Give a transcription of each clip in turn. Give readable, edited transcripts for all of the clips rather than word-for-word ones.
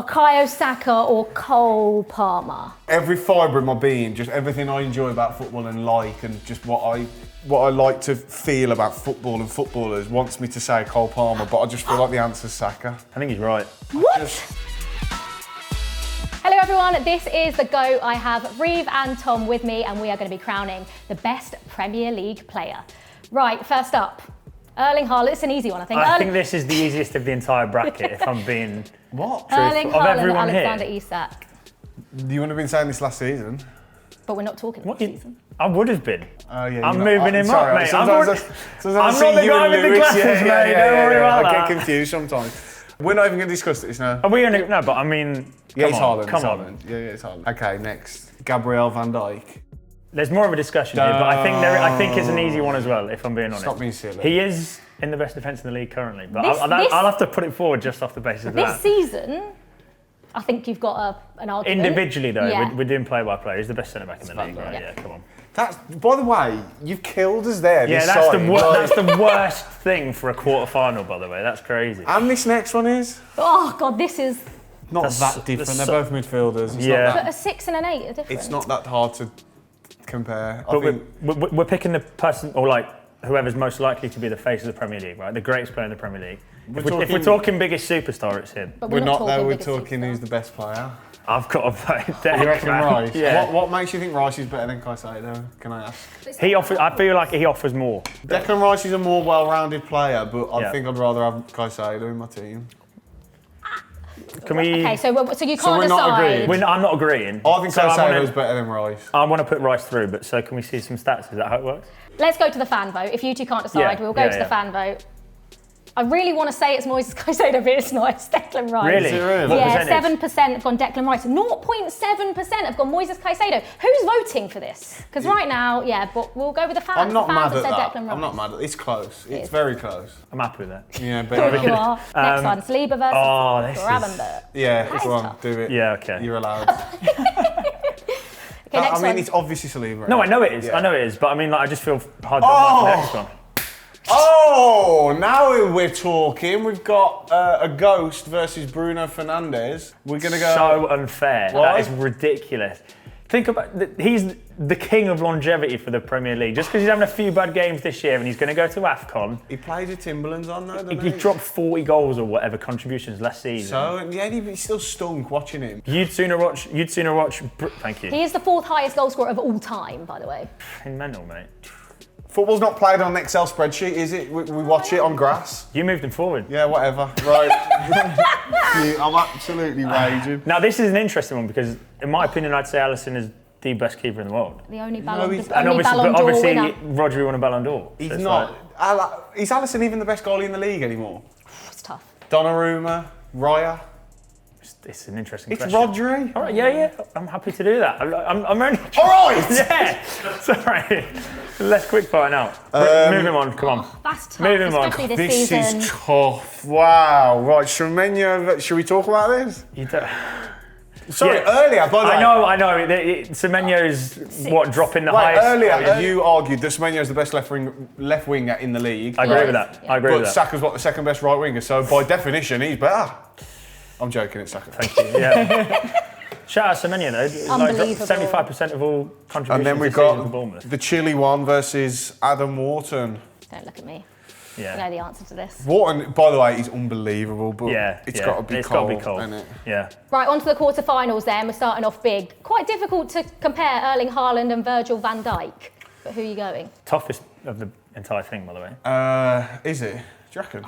Bukayo Saka or Cole Palmer? Every fibre of my being, just everything I enjoy about football and just what I like to feel about football and footballers wants me to say Cole Palmer, but I just feel like the answer's Saka. I think he's right. What? Hello everyone, this is The GOAT. I have Reeve and Tom with me and we are going to be crowning the best Premier League player. Right, first up, Erling Haaland. It's an easy one, I think. I think this is the easiest of the entire bracket, if I'm being What? Erling of Haaland, everyone here. Alexander Isak. You wouldn't have been saying this last season. But we're not talking about this season. I would have been. Oh yeah. I'm moving him up, mate. I'm Sometimes not the guy with the glasses, mate. Don't worry about I that. get confused sometimes. We're not even going to discuss this now. Are we gonna? No, but I mean, Yeah, it's Haaland. Come it's on. Haaland. Yeah, it's Haaland. Okay, next. Gabriel Van Dijk. There's more of a discussion here, but I think it's an easy one as well, if I'm being honest. Stop being silly. He is in the best defence in the league currently, but This- I'll have to put it forward just off the basis of This that. season, I think you've got an argument. Individually, though, Yeah. we're doing play-by-play. He's the best centre back in the league, Van right? Dijk. Yeah, come on. By the way, you've killed us there. Yeah, this that's side. that's the worst thing for a quarter-final, by the way. That's crazy. And this next one is Oh God, this is... not That's- that different. that's They're both midfielders. It's Yeah. not But that, a 6 and an 8 are different. it's not that hard to compare. I But think we're picking the person, or like whoever's most likely to be the face of the Premier League, right? The greatest player in the Premier League. If we're talking biggest superstar, it's him. But we're not there. We're biggest talking superstar. who's the best player. I've got to vote You Declan. reckon Rice? Yeah. What makes you think Rice is better than Caicedo? Can I ask? I feel like he offers more. Declan Rice is a more well-rounded player, but I Yeah. think I'd rather have Caicedo in my team. Can we? Okay, so you can't we're not decide. agreeing. I'm not agreeing. I think So Caicedo's better than Rice. I want to put Rice through, but so can we see some stats? Is that how it works? Let's go to the fan vote. If you two can't decide, Yeah, we'll go yeah, to yeah. the fan vote. I really want to say it's Moises Caicedo, but it's not. It's Declan Rice. Really? Is it really? What Yeah, percentage? 7% have gone Declan Rice. 0.7% have gone Moises Caicedo. Who's voting for this? Because right now, yeah, but we'll go with the fans. I'm not the fans mad at have said that. Declan Rice. I'm not mad at it. It's close. It's is. very close. I'm happy with that. Yeah, Here but you are. Next one, Saliba versus Oh, this is- Gravenberch. yeah, That is go on, tough. do it. Yeah, okay. You're allowed. Okay, next I mean, one. it's obviously Saliba. No, I know it is. Yeah. I know it is, but I mean, like, I just feel hard done by the next one. Oh, now we're talking. We've got a Ghost versus Bruno Fernandes. We're gonna go. So unfair. Why? That is ridiculous. Think about he's the king of longevity for the Premier League. Just because he's having a few bad games this year and he's going to go to AFCON, He plays with Timberlands on though, doesn't he he? dropped 40 goals or whatever contributions last season. So, and yeah, he still stunk watching him. You'd sooner watch. Thank you. He is the 4th highest goal scorer of all time, by the way. Fucking mental, mate. Football's not played on an Excel spreadsheet, is it? We watch it on grass. You moved him forward. Yeah, whatever. Right. I'm absolutely raging. Now this is an interesting one because, in my opinion, I'd say Alisson is the best keeper in the world. The only he's- Ballon, Ballon d'Or obviously winner. Rodri won a Ballon d'Or. He's so it's not. like- Is Alisson even the best goalie in the league anymore? It's tough. Donnarumma, Raya. it's an interesting It's question. Rodri. All right, yeah, I'm happy to do that. I'm only. All right. Yeah. Sorry. Let's quick fire now. Move him on. Come on. That's tough, Move him on. especially This season. is tough. Wow. Right, Semenyo. Should we talk about this? You don't- Sorry, Yeah. earlier, by the way. I know. Semenyo's what dropping the Right, highest. earlier you argued that Semenyo is the best left winger in the league. I agree Yeah. with that. Yeah. I agree But with that. Saka's what, the second best right winger, so by definition he's better. I'm joking, it's Saka. Thank you. Yeah. Shout out Semenyo though. Unbelievable. 75% of all contributions And then we've this season for got Bournemouth. the Chile one versus Adam Wharton. Don't look at me. Yeah. I know the answer to this. Wharton, by the way, he's unbelievable, but it's got to be It's cold, got to be cold. hasn't it? Yeah. Right, on to the quarterfinals then. We're starting off big. Quite difficult to compare Erling Haaland and Virgil van Dijk. But who are you going? Toughest of the entire thing, by the way. Is it? Do you reckon?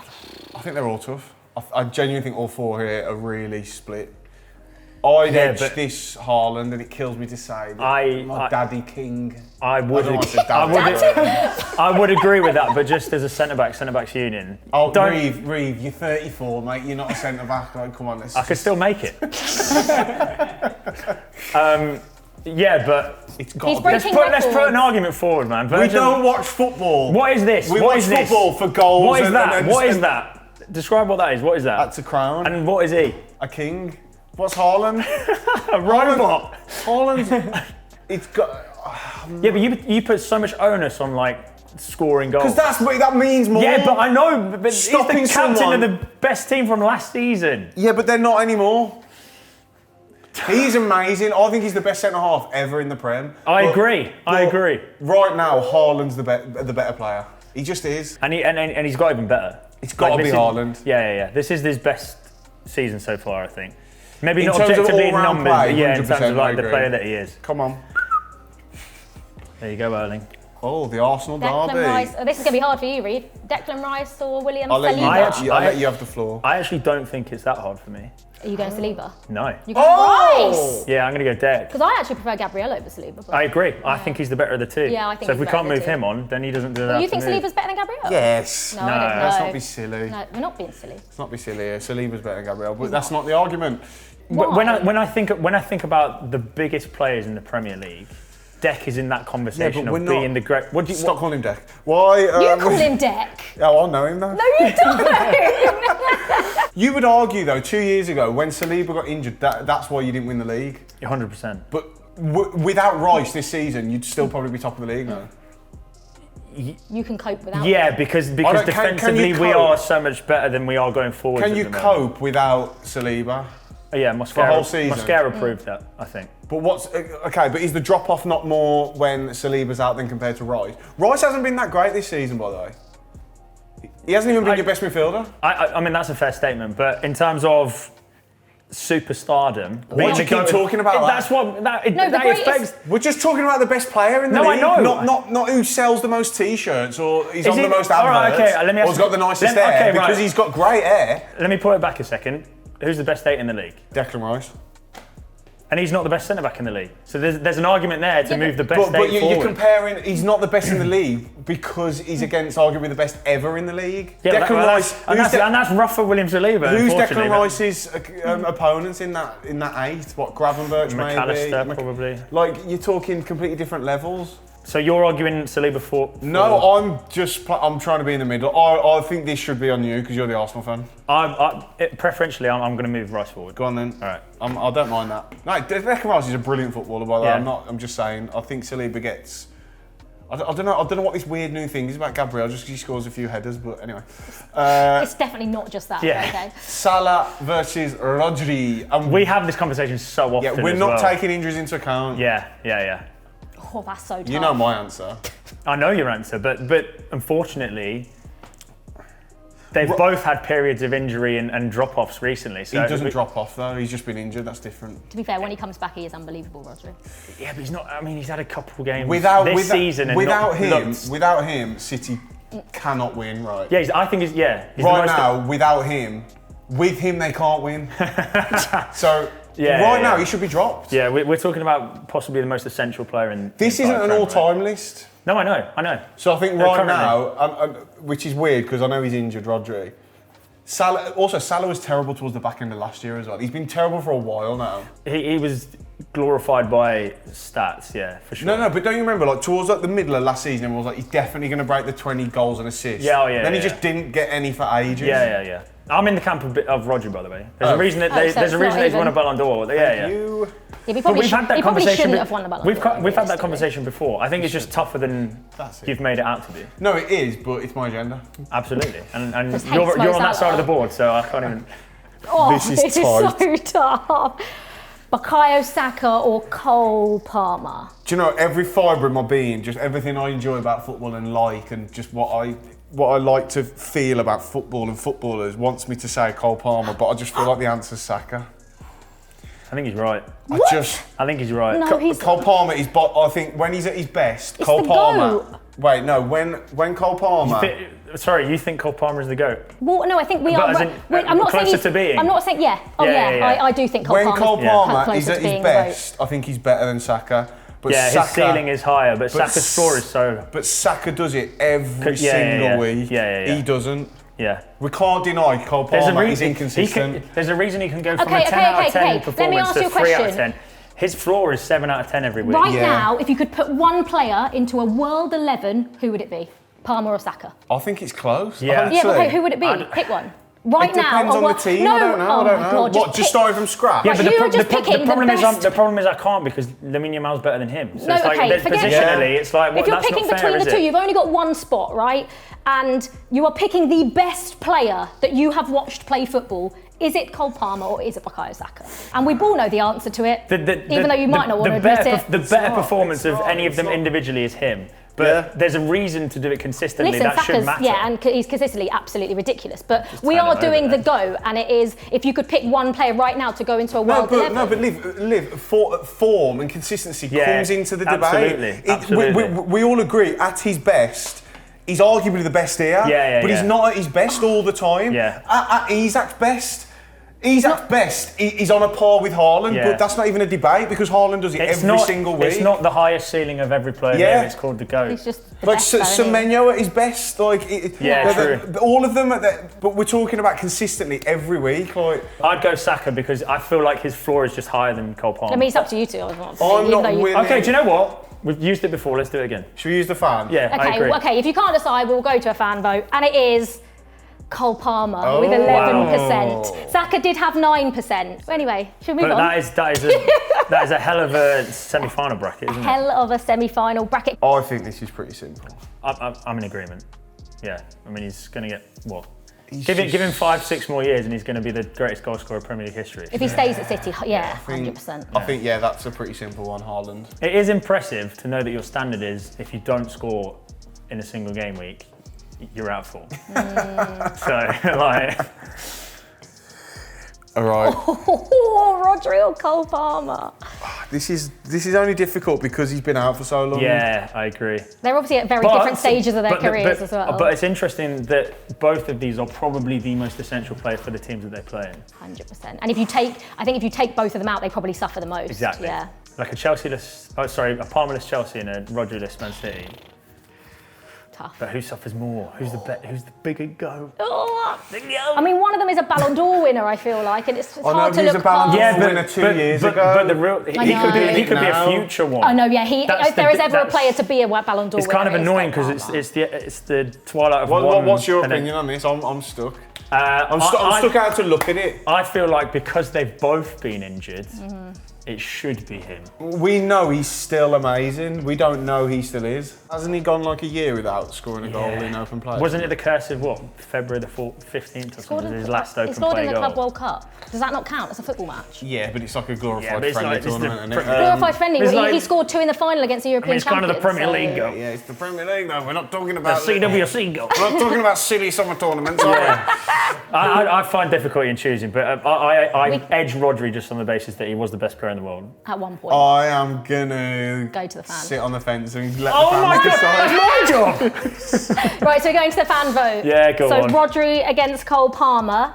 I think they're all tough. I genuinely think all four here are really split. I'd edge but- this Haaland, and it kills me to say that my daddy king. I would. don't want to say daddy. I would agree with that, but just as a centre-backs union. Oh, don't. Reeve, you're 34, mate. You're not a centre back. Like, come on, let's. I could still make it. Yeah, but It's He's got. breaking let's put an records. argument forward, man. We Virgil- don't watch football. What is this? We What watch is this? football for goals. What is and- that? and- What is and- that? Describe what that is. What is that? That's a crown. And what is he? A king. What's Haaland? A robot. Haaland. It's got. Yeah, but you put so much onus on like scoring goals. Because that means more. Yeah, but I know. But he's Stopping the captain someone- of the best team from last season. Yeah, but they're not anymore. He's amazing. I think he's the best centre half ever in the Prem. I agree. Right now, Haaland's the better player. He just is. And he's got even better. It's got to be Haaland. Yeah. This is his best season so far, I think. Maybe In not terms of objectively in all-round numbers, play, but yeah, in terms 100% of like I the agree. player that he is. Come on. There you go, Erling. Oh, the Arsenal Declan derby. Rice. Oh, this is going to be hard for you, Reed. Declan Rice or William I'll let you, Saliba? I'll let you have the floor. I actually don't think it's that hard for me. Are you going Saliba? No. You going Rice? Yeah, I'm going to go Dec. Because I actually prefer Gabriel over Saliba. But I agree. I think he's the better of the two. Yeah, I think so if he's we better can't of the move two. him on, then he doesn't do that. you think Saliba's better than Gabriel? Yes. No, I don't know. Let's not be silly. No, we're not being silly. Let's not be silly here. Saliba's better than Gabriel, but that's not the argument. When I think about the biggest players in the Premier League, Dec is in that conversation of being the great. Stop calling him Dec. Why? You call him Dec. Oh, I know him though. No, you don't. You would argue though, 2 years ago when Saliba got injured, that's why you didn't win the league. 100%. But without Rice this season, you'd still probably be top of the league now. You can cope without. Yeah, because defensively we are so much better than we are going forward. Can you cope without Saliba? Yeah, the whole season? Mosquera proved that, I think. But but is the drop off not more when Saliba's out than compared to Rice? Rice hasn't been that great this season, by the way. He hasn't even been your best midfielder. I mean, that's a fair statement, but in terms of superstardom, why do you keep talking about that? That's what that greatest- affects. We're just talking about the best player in the league. I know. Not who sells the most T-shirts or he's on the most all right, adverts okay, let me ask or has got the nicest hair because he's got great hair. Let me pull it back a second. Who's the best 8 in the league? Declan Rice. And he's not the best centre-back in the league. So there's an argument there to move the best 8 But forward. you're comparing, he's not the best in the league because he's against arguably the best ever in the league. Yeah, Declan Rice. and that's rough for William Saliba. Who's unfortunately, Declan Rice's opponents in that 8? What, Gravenberch maybe? McAllister probably. Like, you're talking completely different levels. So you're arguing Saliba for? No, I'm trying to be in the middle. I think this should be on you because you're the Arsenal fan. Preferentially, I'm going to move Rice forward. Go on then. All right. I don't mind that. No, Declan Rice is a brilliant footballer, by the way. Yeah. I'm just saying. I think Saliba gets. I don't know what this weird new thing is about Gabriel. Just 'cause he scores a few headers, but anyway. It's definitely not just that. Yeah. Okay. Salah versus Rodri. And We have this conversation so often. yeah, we're as not well. taking injuries into account. Yeah. Oh, that's so tough. You know my answer. I know your answer, but unfortunately, they've both had periods of injury and drop-offs recently. So He doesn't drop off though. He's just been injured. That's different. To be fair, when he comes back, he is unbelievable, Rodri. Yeah, but he's not. I mean, he's had a couple of games Without season, and without not him, looked. City cannot win. Right. Yeah, I think he's. Yeah, he's Right the most, now, without him, with him they can't win. So now he should be dropped. Yeah, we're talking about possibly the most essential player in. This in isn't an Prem, all-time list. No, I know. So I think right Currently. now, which is weird because I know he's injured, Rodri. Salah was terrible towards the back end of last year as well. He's been terrible for a while now. He was glorified by stats, yeah, for sure. No, but don't you remember, like towards the middle of last season, everyone was like, he's definitely going to break the 20 goals and assists. Yeah, oh yeah. Then he yeah. just didn't get any for ages. Yeah. I'm in the camp of Rodri, by the way. There's a reason that so it's there's a reason not that he's won a even. Ballon d'Or. Yeah. You. Yeah, But we've had that he probably conversation. shouldn't have won the Ballon d'Or. We've had that conversation before. I think it's just tougher than you've made it out to be. No, it is, but it's my agenda. Absolutely. And Just you're hates on Mo that side of the Salah. board, so I can't even. Oh, This is this is tight. so tough. Bukayo Saka or Cole Palmer? Do you know, every fibre of my being, just everything I enjoy about football and like, and just what I like to feel about football and footballers wants me to say Cole Palmer, but I just feel like the answer's Saka. I think he's right. I think he's right. No, he's Cole Palmer is, I think when he's at his best, It's Cole the Palmer. GOAT. Wait, no, when Cole Palmer. You think Cole Palmer is the GOAT? Well, no, I think we But are. as in, I'm not closer saying to being. I'm not saying yeah. Oh Yeah, yeah, yeah. I do think Cole When Palmer's Cole Palmer closer is at to being his the GOAT. best, I think he's better than Saka. But Yeah, Saka, his ceiling is higher, but Saka's floor is so. But Saka does it every Yeah, single week. Yeah. He doesn't. Yeah. We can't deny Cole Palmer is inconsistent. There's a reason he can go from Okay, a 10 out of 10 Let me performance ask to you a 3 out of question. 10. His floor is 7 out of 10 every week. Right Yeah. now, if you could put one player into a world 11, who would it be? Palmer or Saka? I think it's close. Yeah. honestly. Yeah, but who would it be? Pick one. Right It now. depends or on the what- team. No, I don't know. Oh I don't my know. God, What? just Just pick- starting from scratch? Yeah, Yeah, but you were just picking the best. the problem is I can't because Lamine Yamal's better than him. So No, it's like okay, forget positionally, it's like, if you're that's picking not fair, between is the two, it? you've only got one spot, right? And you are picking the best player that you have watched play football Is it Cole Palmer or is it Bukayo Saka? And we all know the answer to it, The- even though you might not want to the admit better, it. The better not, performance it's of not, any of it's them not. individually is him. But Yeah. there's a reason to do it consistently. Listen, that should Saka's, matter. yeah, and he's consistently absolutely ridiculous. But we turn are him doing over the go, and it is, if you could pick one player right now to go into a No, World 11. but Liv, form and consistency Yeah, comes into the absolutely, debate. absolutely. We all agree, at his best, he's arguably the best here, but he's not at his best all the time. Yeah. At Isak's best, he's on a par with Haaland, Yeah. but that's not even a debate because Haaland does it every single week. It's not the highest ceiling of every player Yeah. here, it's called the GOAT. He's just the Like best, though, isn't he? Semenyo at his best, True. all of them. But we're talking about consistently every week. Like, I'd go Saka because I feel like his floor is just higher than Cole Palmer. I mean, it's up to you two. I'm Even not though you- winning. Okay, do you know what? We've used it before, let's do it again. Should we use the fan? Yeah, I Okay, agree. okay. If you can't decide, we'll go to a fan vote, and it is Cole Palmer with Oh. 11%. Wow. Saka did have 9%. Anyway, should we move But on? that is a hell of a semi-final bracket, isn't it? Hell of a semi-final bracket. I think this is pretty simple. I'm in agreement. Yeah, I mean he's going to get what? He's Give him just- 5-6 more years, and he's going to be the greatest goal scorer of Premier League history. If he stays at City, yeah, I think- 100%. I think, yeah, that's a pretty simple one, Haaland. It is impressive to know that your standard is if you don't score in a single game week, you're out for. So, like, All right. Oh, Rodri or Cole Palmer? This is only difficult because he's been out for so long. yeah, I agree. They're obviously at very But- different stages of their but the- careers but- as well. But it's interesting that both of these are probably the most essential players for the teams that they play in. 100%. And if you take both of them out, they probably suffer the most. Exactly. Yeah. Like a a Palmerless Chelsea and a Rodri-less Man City. Tough. But who suffers more? Who's the bigger goat? Oh, I mean, one of them is a Ballon d'Or winner, I feel like, and it's hard to he was look a Ballon d'Or past. winner 2 years ago. But the real he I could know. be a Now. future one. I know, yeah. That's If there is ever a that's- player to be a Ballon d'Or It's winner, kind of it is annoying Cole because Palmer. it's the twilight of one. What's your and then- opinion on this? I'm stuck. I'm I'm stuck out to look at it. I feel like because they've both been injured, it should be him. We know he's still amazing. We don't know he still is. Hasn't he gone like a year without scoring a goal in open play? Wasn't it the curse of what? February the 15th or something? His last He open scored play in the goal. Club World Cup. Does that not count as a football match? Yeah, but it's like a Yeah, glorified but it's friendly like- it's the tournament, isn't pre- it? Glorified friendly. it's Well, he like- scored 2 in the final against the European it's kind of the champions, Premier League goal. Yeah, it's the Premier League though. We're not talking The about CWC goal. We're not talking about silly summer tournaments, are we? I find difficulty in choosing, but I edge Rodri just on the basis that he was the best player in the world. At one point. I am gonna Go to the fan. sit on the fence and let Oh the my fans God, decide. that's my job! Right, so we're going to the fan vote. Yeah, go so on. Rodri against Cole Palmer.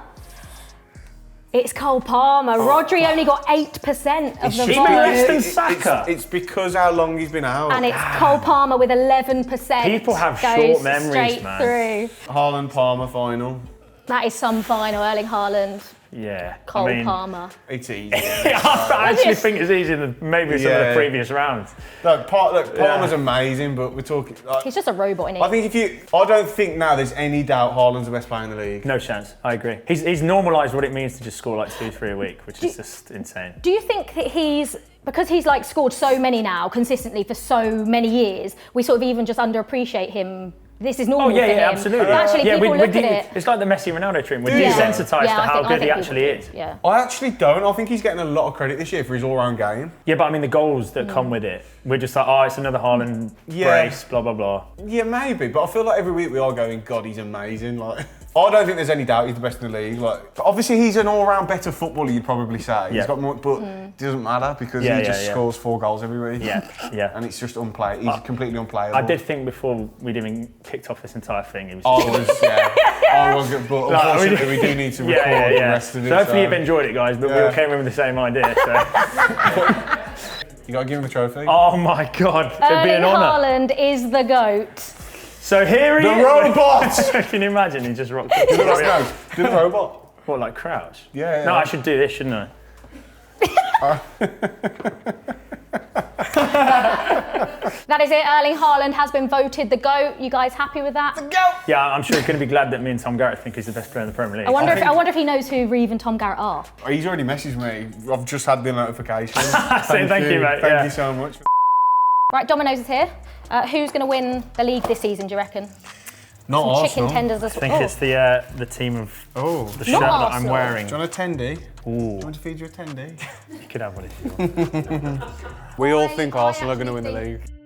It's Cole Palmer. Rodri only got 8% of the Even vote. less than Saka. It's because how long he's been out. And it's Cole Palmer with 11%. People have Goes short memories, straight man. through. Haaland Palmer final. That is some final. Erling Haaland, Yeah. Cole I mean, Palmer. It's easy. I actually think it's easier than maybe some of Yeah. the previous rounds. Look, Palmer's amazing, but we're talking. He's just a robot, isn't I he? think I don't think now there's any doubt Haaland's the best player in the league. No chance. I agree. He's normalised what it means to just score like 2-3 a week, which is just insane. Do you think that because he's like scored so many now consistently for so many years, we sort of even just underappreciate him? This is normal Oh yeah, for him. yeah, absolutely. But actually, yeah, people look at it. It's like the Messi Ronaldo treatment. We're Yeah. desensitised to I how think- I good he think actually people is. do, Yeah. I actually don't. I think he's getting a lot of credit this year for his all-round game. Yeah, but I mean the goals that come with it. We're just like, oh, it's another Haaland Yeah. brace, blah blah blah. Yeah, maybe, but I feel like every week we are going, God, he's amazing. Like, I don't think there's any doubt he's the best in the league. Like, obviously he's an all-round better footballer, you'd probably say. Yeah. He's got more, but it doesn't matter because Yeah, he yeah, just yeah. scores 4 goals every week. Yeah, yeah. And it's just unplayable. He's completely unplayable. I did think before we'd even kicked off this entire thing, it was. I was, but unfortunately we do need to record the rest of it. So hopefully you've enjoyed it, guys. But we all came in with the same idea. So. You got to give him the trophy. Oh my God, it'd be an Erling honour. Haaland is the GOAT. So here he The is. robot! Can you imagine? He just rocked up. Let's go. Do the robot. What, like crouch? Yeah. No, I should do this, shouldn't I? That is it. Erling Haaland has been voted the GOAT. You guys happy with that? Yeah, I'm sure he's going to be glad that me and Tom Garrett think he's the best player in the Premier League. I wonder if he knows who Reeve and Tom Garrett are. He's already messaged me. I've just had the notification. Thank you, mate. Thank Yeah. you so much. Right, Domino's is here. Who's going to win the league this season, do you reckon? Not some chicken Arsenal. tenders as I well. think it's the team of the shirt that I'm Arsenal. wearing. Do you want a tendy? Do Ooh, you want to feed you a tendy? you could have one if you want. We all think I Arsenal are going to actually win the think- league.